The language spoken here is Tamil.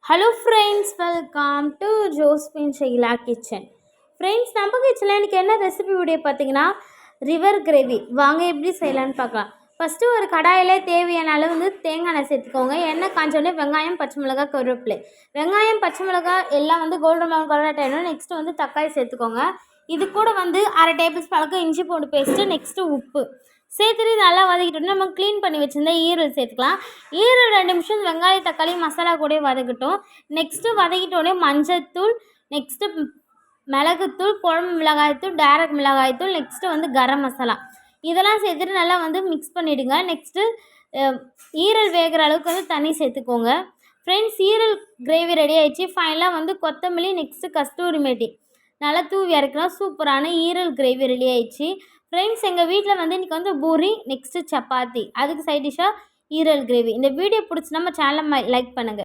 Hello friends, welcome to Josephine Shaila kitchen. Friends, நம்ம கிச்சனில் இன்றைக்கி என்ன ரெசிபி வீடியோ பார்த்தீங்கன்னா ரிவர் கிரேவி. வாங்க எப்படி செய்யலான்னு பார்க்கலாம். ஃபஸ்ட்டு ஒரு கடாயில் தேவையான அளவு வந்து தேங்காய் எண்ணெய் சேர்த்துக்கோங்க. எண்ணெய் காஞ்சோடனே வெங்காயம், பச்சை மிளகாய், கருவேப்பிலை. வெங்காயம், பச்சை மிளகாய் எல்லாம் வந்து கோல்டன் ப்ரௌன் கலர் ஆகிடும். நெக்ஸ்ட்டு வந்து தக்காளி சேர்த்துக்கோங்க. இது கூட வந்து 1/2 டேபிள் ஸ்பூன் அளவுக்கு இஞ்சி பூண்டு பேஸ்ட்டு, நெக்ஸ்ட்டு உப்பு சேர்த்துட்டு நல்லா வதக்கிட்டோன்னா நம்ம க்ளீன் பண்ணி வச்சுருந்தா ஈரல் சேர்த்துக்கலாம். ஈரல் 2 நிமிஷம் வெங்காயம் தக்காளி மசாலா கூட வதக்கட்டும். நெக்ஸ்ட்டு வதக்கிட்டோடனே மஞ்சள்தூள், நெக்ஸ்ட்டு மிளகுத்தூள், குழம்பு மிளகாய்த்தூள், டேரக்ட் மிளகாய்த்தூள், நெக்ஸ்ட்டு வந்து கரம் மசாலா இதெல்லாம் சேர்த்துட்டு நல்லா வந்து மிக்ஸ் பண்ணிவிடுங்க. நெக்ஸ்ட்டு ஈரல் வேகிற அளவுக்கு வந்து தண்ணி சேர்த்துக்கோங்க. ஃப்ரெண்ட்ஸ், ஈரல் கிரேவி ரெடி ஆகிடுச்சு. ஃபைனலாக வந்து கொத்தமல்லி, நெக்ஸ்ட்டு கஸ்தூரி மேத்தி நல்லா தூவி இறக்கலாம். சூப்பரான ஈரல் கிரேவி ரெடி ஆகிடுச்சு. ஃப்ரெண்ட்ஸ், எங்கள் வீட்டில் வந்து இன்றைக்கி வந்து பூரி, நெக்ஸ்ட்டு சப்பாத்தி, அதுக்கு சைட் டிஷ்ஷாக ஈரல் கிரேவி. இந்த வீடியோ பிடிச்சி நம்ம சேனலை லைக் பண்ணுங்கள்.